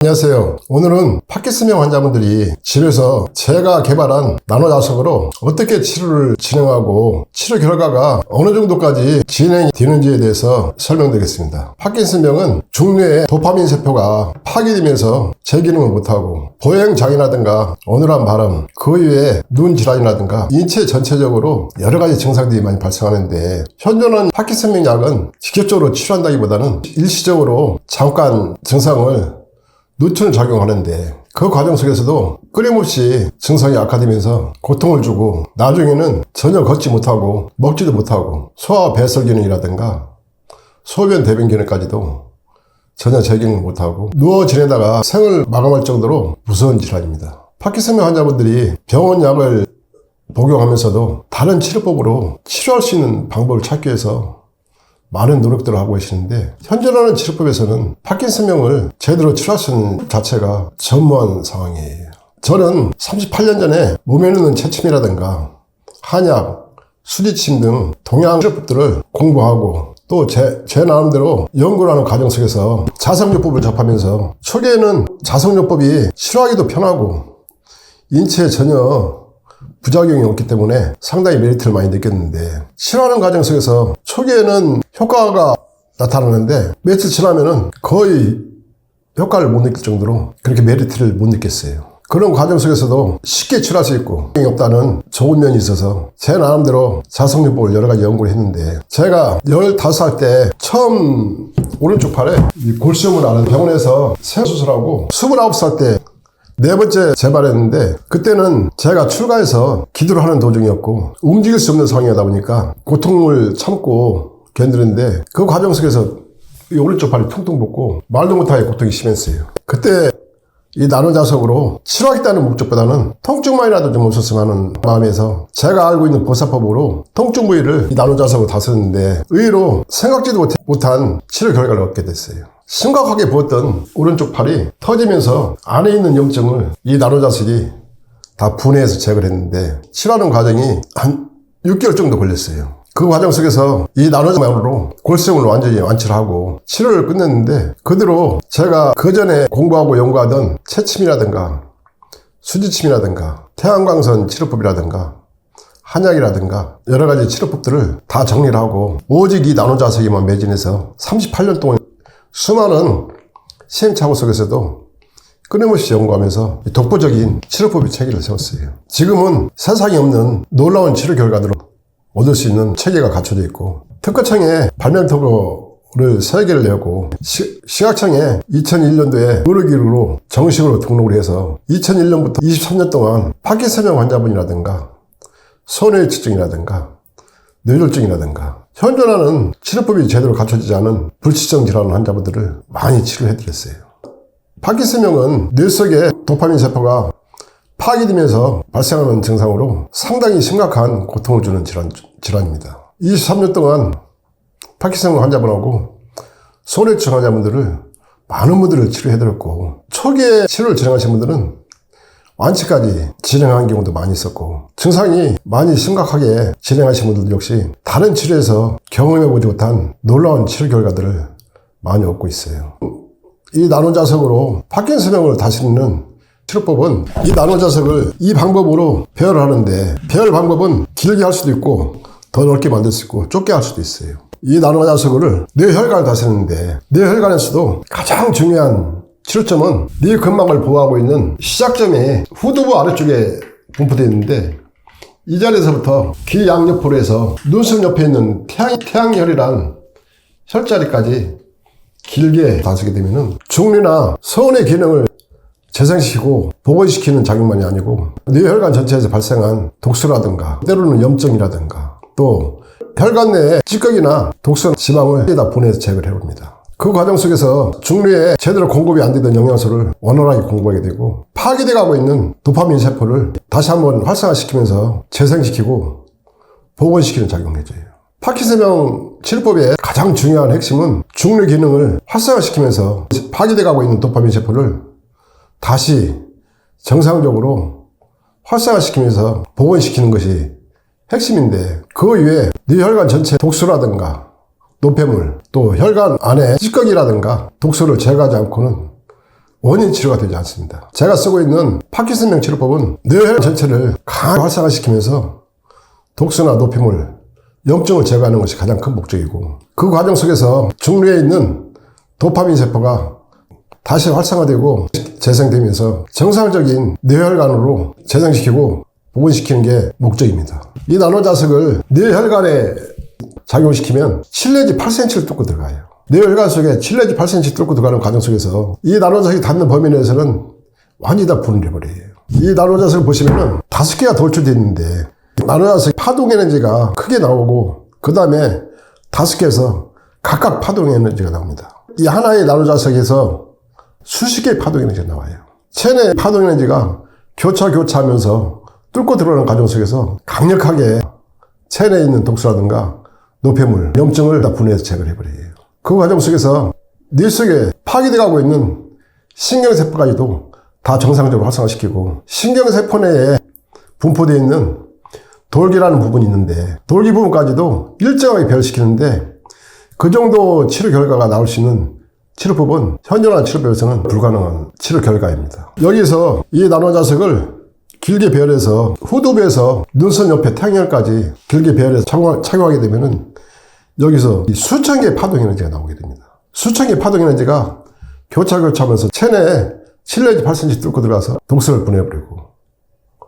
안녕하세요. 오늘은 파킨슨병 환자분들이 집에서 제가 개발한 나노자석으로 어떻게 치료를 진행하고 치료 결과가 어느 정도까지 진행이 되는지에 대해서 설명드리겠습니다. 파킨슨병은 중뇌의 도파민 세포가 파괴되면서 제 기능을 못하고 보행장애라든가 어눌한 발음, 그 이외에 눈 질환이라든가 인체 전체적으로 여러 가지 증상들이 많이 발생하는데, 현존하는 파킨슨병 약은 직접적으로 치료한다기보다는 일시적으로 잠깐 증상을 누트를 작용하는데, 그 과정 속에서도 끊임없이 증상이 악화되면서 고통을 주고 나중에는 전혀 걷지 못하고 먹지도 못하고 소화 배설 기능이라든가 소변 대변 기능까지도 전혀 제기능을 못하고 누워 지내다가 생을 마감할 정도로 무서운 질환입니다. 파킨슨병 환자분들이 병원 약을 복용하면서도 다른 치료법으로 치료할 수 있는 방법을 찾기 위해서 많은 노력들을 하고 계시는데, 현존하는 치료법에서는 파킨슨병을 제대로 치료할 수 있는 자체가 전무한 상황이에요. 저는 38년 전에 몸에 있는 체침이라든가 한약, 수지침 등 동양 치료법들을 공부하고 또 제 나름대로 연구를 하는 과정 속에서 자석요법을 접하면서 초기에는 자석요법이 치료하기도 편하고 인체에 전혀 부작용이 없기 때문에 상당히 메리트를 많이 느꼈는데, 치료하는 과정 속에서 초기에는 효과가 나타나는데 며칠 지나면은 거의 효과를 못 느낄 정도로 그렇게 메리트를 못 느꼈어요. 그런 과정 속에서도 쉽게 치료할 수 있고 없다는 좋은 면이 있어서 제 나름대로 자석요법을 여러 가지 연구를 했는데, 제가 15살 때 처음 오른쪽 팔에 골수염을 앓은 병원에서 세수술하고 29살 때 네 번째 재발했는데, 그때는 제가 출가해서 기도를 하는 도중이었고 움직일 수 없는 상황이다 보니까 고통을 참고 견디는데, 그 과정 속에서 이 오른쪽 팔이 퉁퉁 붓고 말도 못하게 고통이 심했어요. 그때 이 나노자석으로 치료하겠다는 목적보다는 통증만이라도 좀 없었으면 하는 마음에서 제가 알고 있는 보살법으로 통증 부위를 이 나노자석으로 다스렸는데, 의외로 생각지도 못한 치료 결과를 얻게 됐어요. 심각하게 부었던 오른쪽 팔이 터지면서 안에 있는 염증을 이 나노자석이 다 분해해서 제거를 했는데, 치료하는 과정이 한 6개월 정도 걸렸어요. 그 과정 속에서 이 나노자석으로 골수염을 완전히 완치를 하고 치료를 끝냈는데, 그대로 제가 그 전에 공부하고 연구하던 체침이라든가 수지침이라든가 태양광선 치료법이라든가 한약이라든가 여러 가지 치료법들을 다 정리를 하고 오직 이 나노자석에만 매진해서 38년 동안 수많은 시행착오 속에서도 끊임없이 연구하면서 독보적인 치료법의 체계를 세웠어요. 지금은 세상에 없는 놀라운 치료 결과들을 얻을 수 있는 체계가 갖춰져 있고, 특허청에 발명특허를 3개를 내고 식약청에 2001년도에 의료기록으로 정식으로 등록을 해서 2001년부터 23년 동안 파킨슨병 환자분이라든가 손해치증이라든가 뇌졸중이라든가 현존하는 치료법이 제대로 갖춰지지 않은 불치증 질환 환자분들을 많이 치료해드렸어요. 파킨슨병은 뇌 속의 도파민 세포가 파괴되면서 발생하는 증상으로 상당히 심각한 고통을 주는 질환입니다. 23년 동안 파킨슨 환자분하고 손해치증 환자분들을 많은 분들을 치료해드렸고, 초기에 치료를 진행하신 분들은 완치까지 진행한 경우도 많이 있었고, 증상이 많이 심각하게 진행하신 분들도 역시 다른 치료에서 경험해보지 못한 놀라운 치료 결과들을 많이 얻고 있어요. 이 나노자석으로 파킨슨병을 다스리는 치료법은, 이 나노자석을 이 방법으로 배열을 하는데, 배열 방법은 길게 할 수도 있고 더 넓게 만들 수 있고 좁게 할 수도 있어요. 이 나노자석을 뇌혈관을 다스리는데, 뇌혈관에서도 가장 중요한 치료점은 뇌 근막을 보호하고 있는 시작점이 후두부 아래쪽에 분포되어 있는데, 이 자리에서부터 귀 양옆으로 해서 눈썹 옆에 있는 태양혈이란 혈자리까지 길게 다스게 되면은 중뇌나 소원의 기능을 재생시키고 복원시키는 작용만이 아니고 뇌혈관 전체에서 발생한 독소라든가 때로는 염증이라든가 또 혈관 내에 찌꺼기나 독성 지방을 다 보내서 제거를 해봅니다. 그 과정 속에서 중뇌에 제대로 공급이 안 되던 영양소를 원활하게 공급하게 되고, 파괴돼 가고 있는 도파민 세포를 다시 한번 활성화시키면서 재생시키고 복원시키는 작용을 해줘요. 파킨슨병 치료법의 가장 중요한 핵심은 중뇌 기능을 활성화시키면서 파괴돼 가고 있는 도파민 세포를 다시 정상적으로 활성화시키면서 복원시키는 것이 핵심인데, 그 이외에 뇌혈관 전체 독소라든가 노폐물, 또 혈관 안에 찌꺼기라든가 독소를 제거하지 않고는 원인 치료가 되지 않습니다. 제가 쓰고 있는 파킨슨병 치료법은 뇌혈관 전체를 강하게 활성화시키면서 독소나 노폐물, 염증을 제거하는 것이 가장 큰 목적이고, 그 과정 속에서 중뇌에 있는 도파민 세포가 다시 활성화되고 재생되면서 정상적인 뇌혈관으로 재생시키고 복원시키는 게 목적입니다. 이 나노자석을 뇌혈관에 작용시키면 7 내지 8cm를 뚫고 들어가요. 뇌혈관 속에 7 내지 8cm 뚫고 들어가는 과정 속에서 이 나노자석이 닿는 범위 내에서는 완전히 다 분리해버려요. 이 나노자석을 보시면은 5개가 돌출되어 있는데, 나노자석 파동 에너지가 크게 나오고, 그 다음에 5개에서 각각 파동 에너지가 나옵니다. 이 하나의 나노자석에서 수십 개의 파동 에너지가 나와요. 체내 파동 에너지가 교차하면서 뚫고 들어가는 과정 속에서 강력하게 체내에 있는 독소라든가 노폐물, 염증을 다 분해해서 제거를 해버려요. 그 과정 속에서 뇌 속에 파괴되어가고 있는 신경세포까지도 다 정상적으로 활성화시키고, 신경세포 내에 분포되어 있는 돌기라는 부분이 있는데, 돌기 부분까지도 일정하게 배열시키는데, 그 정도 치료 결과가 나올 수 있는 치료법은 현존하는 치료법에서는 불가능한 치료 결과입니다. 여기서 이 나노자석을 길게 배열해서 후두부에서 눈선 옆에 태양열까지 길게 배열해서 착용하게 되면은 여기서 수천 개의 파동 에너지가 나오게 됩니다. 수천 개의 파동 에너지가 교차하면서 체내에 7 내지 8cm 뚫고 들어가서 독소를 분해해버리고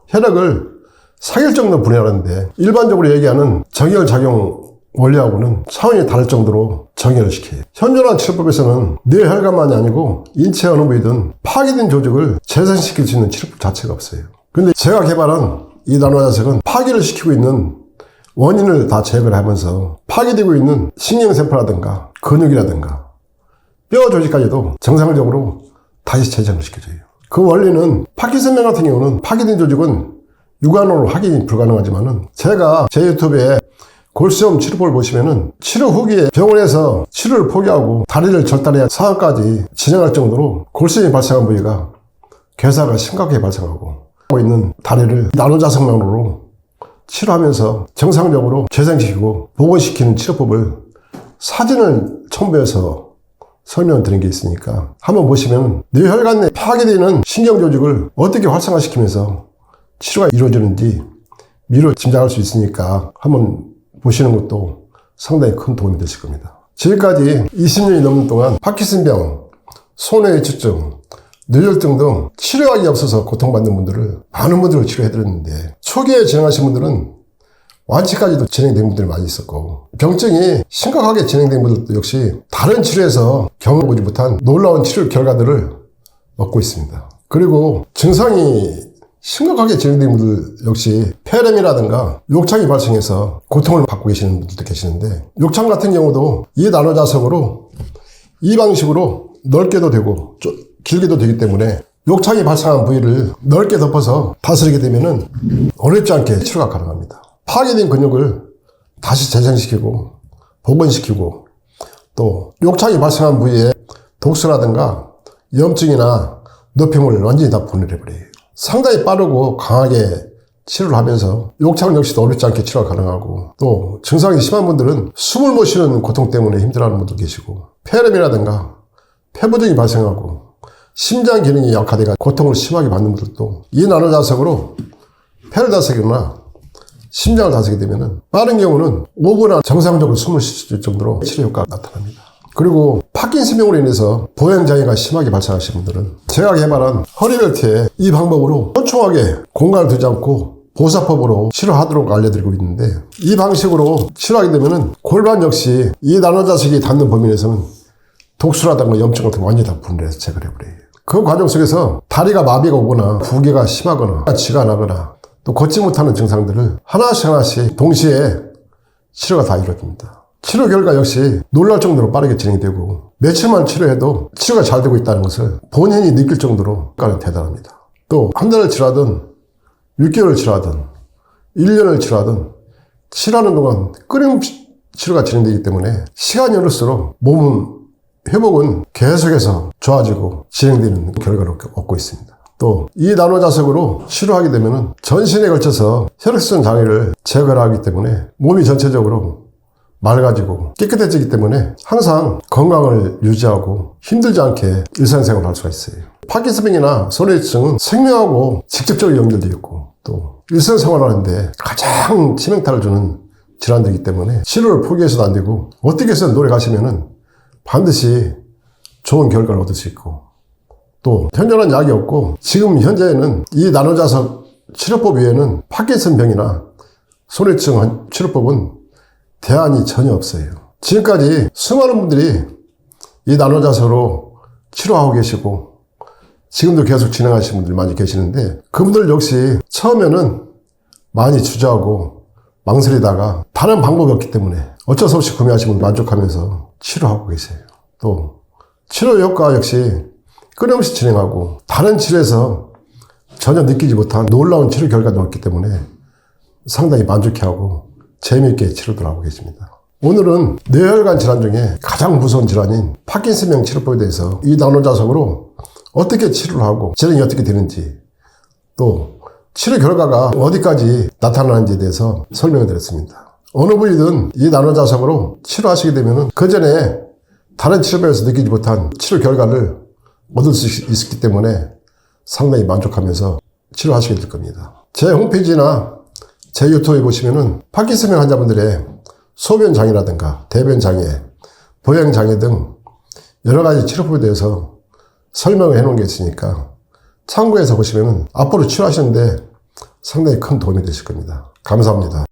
혈액을 사길 정도 분해하는데, 일반적으로 얘기하는 정혈 작용 원리하고는 차원이 다를 정도로 정혈을 시켜요. 현존한 치료법에서는 뇌혈관만이 아니고 인체 어느 부위든 파괴된 조직을 재생시킬 수 있는 치료법 자체가 없어요. 근데 제가 개발한 이 나노자석은 파괴를 시키고 있는 원인을 다 제거를 하면서 파괴되고 있는 신경세포라든가 근육이라든가 뼈 조직까지도 정상적으로 다시 재생을 시켜줘요. 그 원리는 파킨슨병 같은 경우는 파괴된 조직은 육안으로 확인이 불가능하지만은, 제가 제 유튜브에 골수염 치료법을 보시면은 치료 후기에 병원에서 치료를 포기하고 다리를 절단해야 상황까지 진행할 정도로 골수염이 발생한 부위가 괴사가 심각하게 발생하고 있는 다리를 나노자석만으로 치료하면서 정상적으로 재생시키고 복원시키는 치료법을 사진을 첨부해서 설명을 드린 게 있으니까 한번 보시면 뇌혈관 내 파괴되는 신경조직을 어떻게 활성화시키면서 치료가 이루어지는지 미리 짐작할 수 있으니까 한번 보시는 것도 상당히 큰 도움이 되실 겁니다. 지금까지 20년이 넘는 동안 파킨슨병, 손해외측증, 뇌졸중 등 치료약이 없어서 고통받는 분들을 많은 분들을 치료해드렸는데, 초기에 진행하신 분들은 완치까지도 진행된 분들이 많이 있었고, 병증이 심각하게 진행된 분들도 역시 다른 치료에서 경험해보지 못한 놀라운 치료 결과들을 얻고 있습니다. 그리고 증상이 심각하게 진행된 분들 역시 폐렴이라든가 욕창이 발생해서 고통을 받고 계시는 분들도 계시는데, 욕창 같은 경우도 이 나노자석으로 이 방식으로 넓게도 되고 길게도 되기 때문에 욕창이 발생한 부위를 넓게 덮어서 다스리게 되면은 어렵지 않게 치료가 가능합니다. 파괴된 근육을 다시 재생시키고 복원시키고, 또 욕창이 발생한 부위에 독소라든가 염증이나 노폐물을 완전히 다 분해해버려요. 상당히 빠르고 강하게 치료를 하면서 욕창 역시도 어렵지 않게 치료가 가능하고, 또 증상이 심한 분들은 숨을 못 쉬는 고통 때문에 힘들어하는 분도 계시고, 폐렴이라든가 폐부종이 발생하고 심장 기능이 약화되어 고통을 심하게 받는 분들도 이 나노자석으로 폐를 다스리거나 심장을 다스리게 되면 빠른 경우는 5분 안 정상적으로 숨을 쉴 수 있을 정도로 치료 효과가 나타납니다. 그리고 파킨슨병으로 인해서 보행장애가 심하게 발생하신 분들은 제가 개발한 허리벨트에 이 방법으로 촘촘하게 공간을 두지 않고 보사법으로 치료하도록 알려드리고 있는데, 이 방식으로 치료하게 되면은 골반 역시 이 나노자석이 닿는 범위 내에서는 독소라든가 염증 같은 거 완전히 다 분해해서 제거를 해버려요. 그 과정 속에서 다리가 마비가 오거나 부계가 심하거나 쥐가 나거나 또 걷지 못하는 증상들을 하나씩 동시에 치료가 다 이루어집니다. 치료 결과 역시 놀랄 정도로 빠르게 진행되고, 며칠만 치료해도 치료가 잘 되고 있다는 것을 본인이 느낄 정도로 효과는 대단합니다. 또 한 달을 치료하든 6개월을 치료하든 1년을 치료하든 치료하는 동안 끊임없이 치료가 진행되기 때문에 시간이 흐를수록 몸은 회복은 계속해서 좋아지고 진행되는 결과를 얻고 있습니다. 또 이 나노자석으로 치료하게 되면 전신에 걸쳐서 혈액순환 장애를 제거하기 때문에 몸이 전체적으로 맑아지고 깨끗해지기 때문에 항상 건강을 유지하고 힘들지 않게 일상생활을 할 수가 있어요. 파킨슨병이나 소뇌증은 생명하고 직접적으로 연결되어 있고 또 일상생활을 하는데 가장 치명타를 주는 질환들이기 때문에 치료를 포기해서도 안 되고 어떻게 해서 노력하시면은 반드시 좋은 결과를 얻을 수 있고 또 현존한 약이 없고 지금 현재는 이 나노자석 치료법 외에는 파킨슨병이나 소뇌증 치료법은 대안이 전혀 없어요. 지금까지 수많은 분들이 이 나노자석으로 치료하고 계시고 지금도 계속 진행하시는 분들이 많이 계시는데 그분들 역시 처음에는 많이 주저하고 망설이다가 다른 방법이 없기 때문에 어쩔 수 없이 구매하시면 만족하면서 치료하고 계세요. 또 치료 효과 역시 끊임없이 진행하고 다른 치료에서 전혀 느끼지 못한 놀라운 치료 결과도 없기 때문에 상당히 만족해하고 재미있게 치료를 하고 계십니다. 오늘은 뇌혈관 질환 중에 가장 무서운 질환인 파킨슨병 치료법에 대해서 이 나노자석으로 어떻게 치료를 하고 진행이 어떻게 되는지 또 치료 결과가 어디까지 나타나는지에 대해서 설명을 드렸습니다. 어느 분이든 이 나노자석으로 치료하시게 되면 그 전에 다른 치료법에서 느끼지 못한 치료 결과를 얻을 수 있기 때문에 상당히 만족하면서 치료하시게 될 겁니다. 제 홈페이지나 제 유튜브에 보시면은 파킨슨병 환자분들의 소변 장애라든가 대변 장애, 보행 장애 등 여러 가지 치료법에 대해서 설명을 해 놓은 게 있으니까 참고해서 보시면은 앞으로 치료하시는데 상당히 큰 도움이 되실 겁니다. 감사합니다.